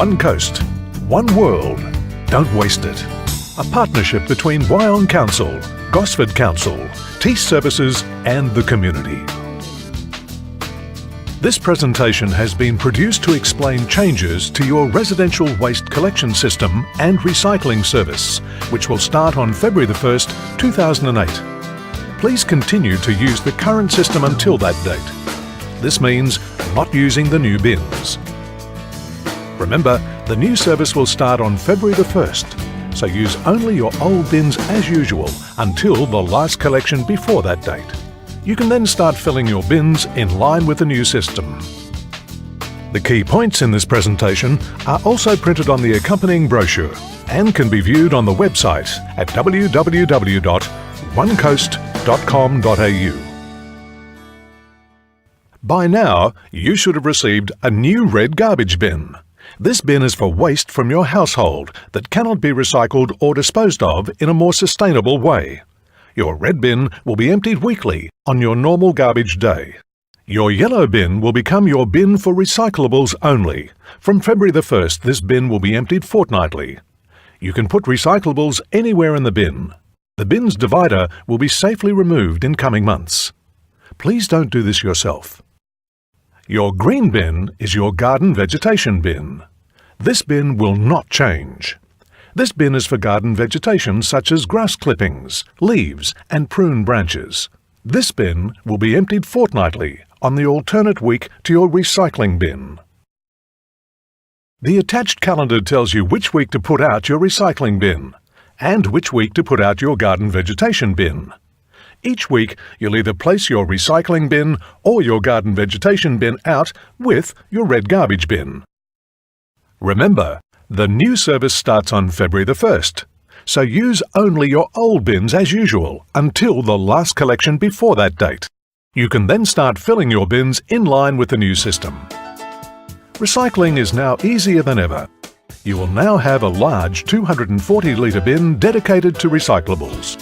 One coast, one world. Don't waste it. A partnership between Wyong Council, Gosford Council, Thiess Services and the community. This presentation has been produced to explain changes to your residential waste collection system and recycling service, which will start on February the 1st, 2008. Please continue to use the current system until that date. This means not using the new bins. Remember, the new service will start on February the 1st, so use only your old bins as usual until the last collection before that date. You can then start filling your bins in line with the new system. The key points in this presentation are also printed on the accompanying brochure and can be viewed on the website at www.onecoast.com.au. By now, you should have received a new red garbage bin. This bin is for waste from your household that cannot be recycled or disposed of in a more sustainable way. Your red bin will be emptied weekly on your normal garbage day. Your yellow bin will become your bin for recyclables only. From February the 1st, this bin will be emptied fortnightly. You can put recyclables anywhere in the bin. The bin's divider will be safely removed in coming months. Please don't do this yourself. Your green bin is your garden vegetation bin. This bin will not change. This bin is for garden vegetation such as grass clippings, leaves and prune branches. This bin will be emptied fortnightly on the alternate week to your recycling bin. The attached calendar tells you which week to put out your recycling bin and which week to put out your garden vegetation bin. Each week, you'll either place your recycling bin or your garden vegetation bin out with your red garbage bin. Remember, the new service starts on February the 1st, so use only your old bins as usual until the last collection before that date. You can then start filling your bins in line with the new system. Recycling is now easier than ever. You will now have a large 240-litre bin dedicated to recyclables.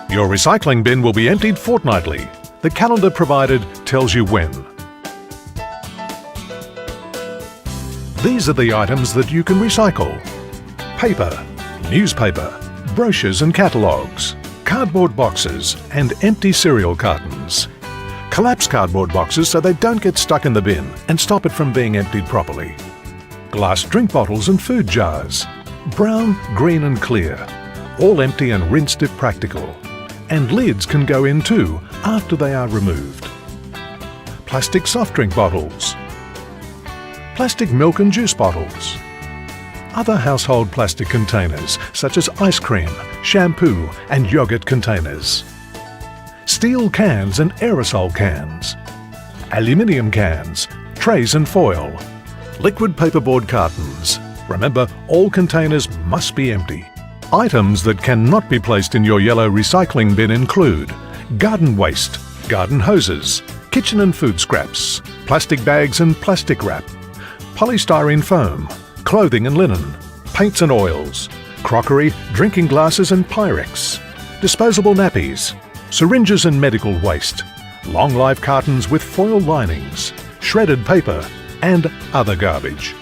Your recycling bin will be emptied fortnightly. The calendar provided tells you when. These are the items that you can recycle: paper, newspaper, brochures and catalogues, cardboard boxes and empty cereal cartons. Collapse cardboard boxes so they don't get stuck in the bin and stop it from being emptied properly. Glass drink bottles and food jars, brown, green and clear, all empty and rinsed if practical. And lids can go in too after they are removed. Plastic soft drink bottles, plastic milk and juice bottles, other household plastic containers such as ice cream, shampoo and yogurt containers, steel cans and aerosol cans, aluminium cans, trays and foil, liquid paperboard cartons. Remember, all containers must be empty. Items that cannot be placed in your yellow recycling bin include garden waste, garden hoses, kitchen and food scraps, plastic bags and plastic wrap, polystyrene foam, clothing and linen, paints and oils, crockery, drinking glasses and Pyrex, disposable nappies, syringes and medical waste, long life cartons with foil linings, shredded paper and other garbage.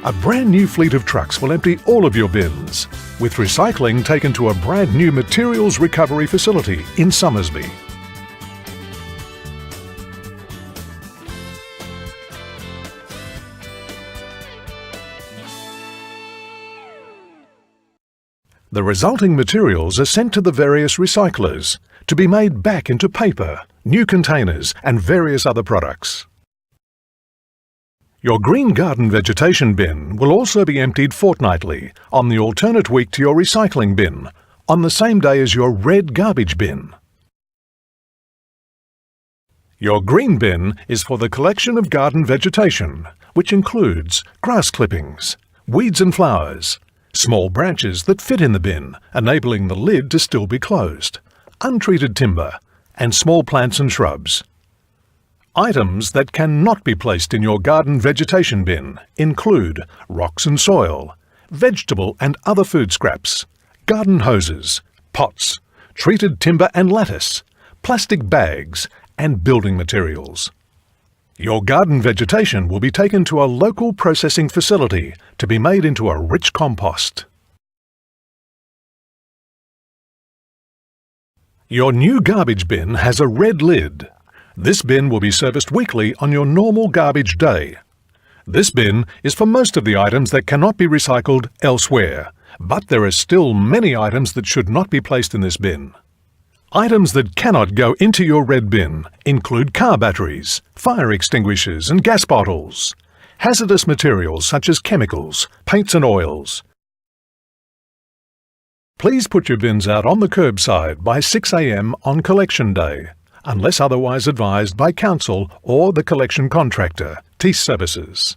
A brand new fleet of trucks will empty all of your bins, with recycling taken to a brand new materials recovery facility in Somersby. The resulting materials are sent to the various recyclers to be made back into paper, new containers and various other products. Your green garden vegetation bin will also be emptied fortnightly on the alternate week to your recycling bin, on the same day as your red garbage bin. Your green bin is for the collection of garden vegetation, which includes grass clippings, weeds and flowers, small branches that fit in the bin, enabling the lid to still be closed, untreated timber, and small plants and shrubs. Items that cannot be placed in your garden vegetation bin include rocks and soil, vegetable and other food scraps, garden hoses, pots, treated timber and lattice, plastic bags, and building materials. Your garden vegetation will be taken to a local processing facility to be made into a rich compost. Your new garbage bin has a red lid. This bin will be serviced weekly on your normal garbage day. This bin is for most of the items that cannot be recycled elsewhere, but there are still many items that should not be placed in this bin. Items that cannot go into your red bin include car batteries, fire extinguishers and gas bottles, hazardous materials such as chemicals, paints and oils. Please put your bins out on the curbside by 6 a.m. on collection day, unless otherwise advised by council or the collection contractor, Thiess Services.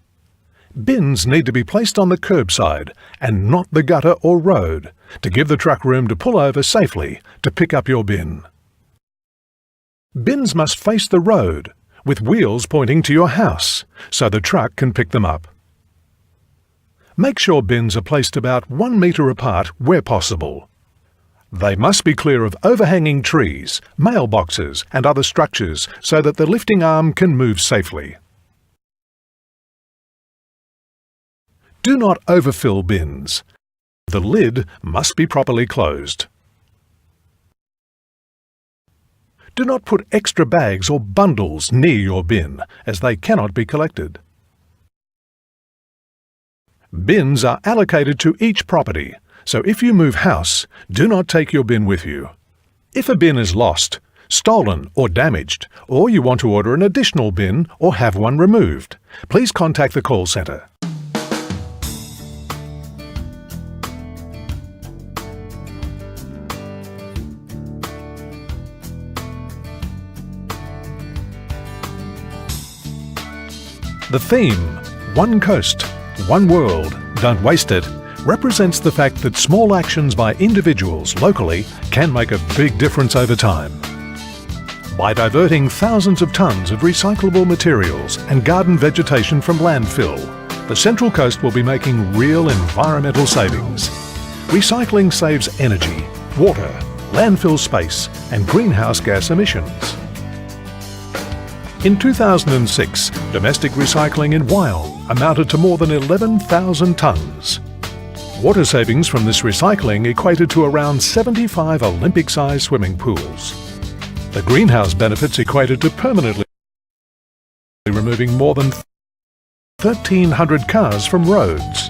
Bins need to be placed on the curbside and not the gutter or road to give the truck room to pull over safely to pick up your bin. Bins must face the road with wheels pointing to your house so the truck can pick them up. Make sure bins are placed about 1 metre apart where possible. They must be clear of overhanging trees, mailboxes and other structures so that the lifting arm can move safely. Do not overfill bins. The lid must be properly closed. Do not put extra bags or bundles near your bin, as they cannot be collected. Bins are allocated to each property, so if you move house, do not take your bin with you. If a bin is lost, stolen or damaged, or you want to order an additional bin or have one removed, please contact the call centre. The theme, One Coast, One World, Don't Waste It, represents the fact that small actions by individuals locally can make a big difference over time. By diverting thousands of tonnes of recyclable materials and garden vegetation from landfill, the Central Coast will be making real environmental savings. Recycling saves energy, water, landfill space and greenhouse gas emissions. In 2006, domestic recycling in Wyong amounted to more than 11,000 tonnes. Water savings from this recycling equated to around 75 Olympic-sized swimming pools. The greenhouse benefits equated to permanently removing more than 1,300 cars from roads.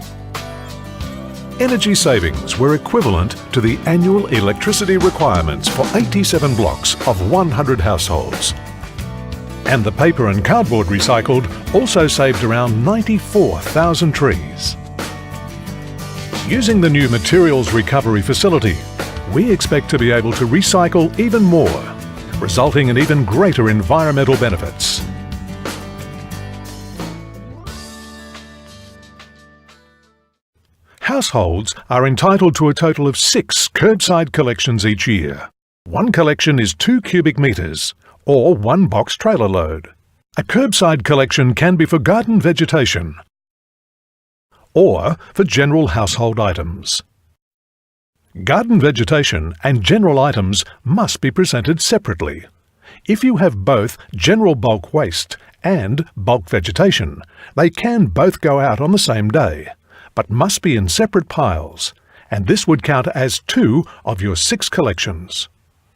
Energy savings were equivalent to the annual electricity requirements for 87 blocks of 100 households. And the paper and cardboard recycled also saved around 94,000 trees. Using the new materials recovery facility, we expect to be able to recycle even more, resulting in even greater environmental benefits. Households are entitled to a total of 6 curbside collections each year. One collection is 2 cubic metres, or 1 box trailer load. A curbside collection can be for garden vegetation or for general household items. Garden vegetation and general items must be presented separately. If you have both general bulk waste and bulk vegetation, they can both go out on the same day, but must be in separate piles, and this would count as 2 of your 6 collections.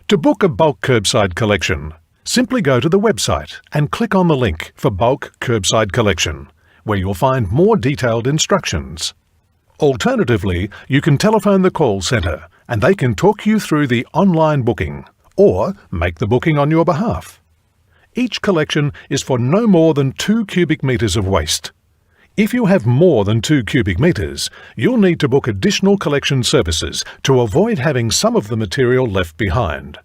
To book a bulk curbside collection, simply go to the website and click on the link for Bulk Curbside Collection, where you'll find more detailed instructions. Alternatively, you can telephone the call centre and they can talk you through the online booking or make the booking on your behalf. Each collection is for no more than 2 cubic metres of waste. If you have more than 2 cubic metres, you'll need to book additional collection services to avoid having some of the material left behind.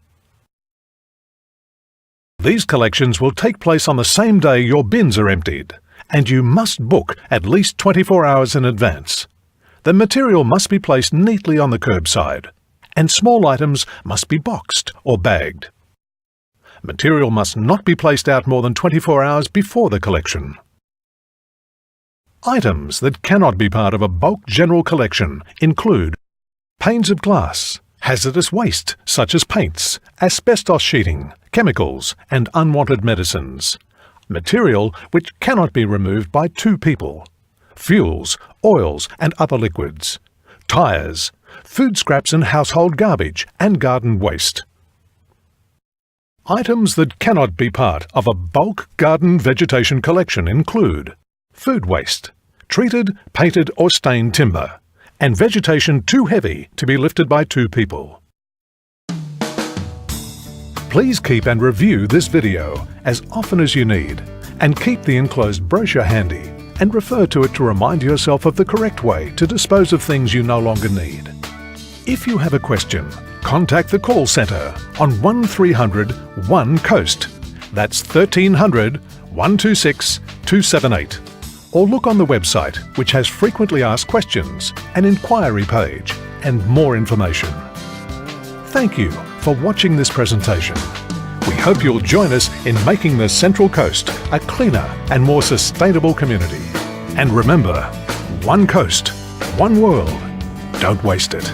These collections will take place on the same day your bins are emptied, and you must book at least 24 hours in advance. The material must be placed neatly on the curbside, and small items must be boxed or bagged. Material must not be placed out more than 24 hours before the collection. Items that cannot be part of a bulk general collection include panes of glass, hazardous waste such as paints, asbestos sheeting, chemicals and unwanted medicines, material which cannot be removed by two people, fuels, oils and other liquids, tyres, food scraps and household garbage and garden waste. Items that cannot be part of a bulk garden vegetation collection include food waste, treated, painted or stained timber, and vegetation too heavy to be lifted by two people. Please keep and review this video as often as you need, and keep the enclosed brochure handy and refer to it to remind yourself of the correct way to dispose of things you no longer need. If you have a question, contact the call centre on 1300 1 Coast. That's 1300 126 278. Or look on the website, which has frequently asked questions, an inquiry page, and more information. Thank you for watching this presentation. We hope you'll join us in making the Central Coast a cleaner and more sustainable community. And remember, one coast, one world. Don't waste it.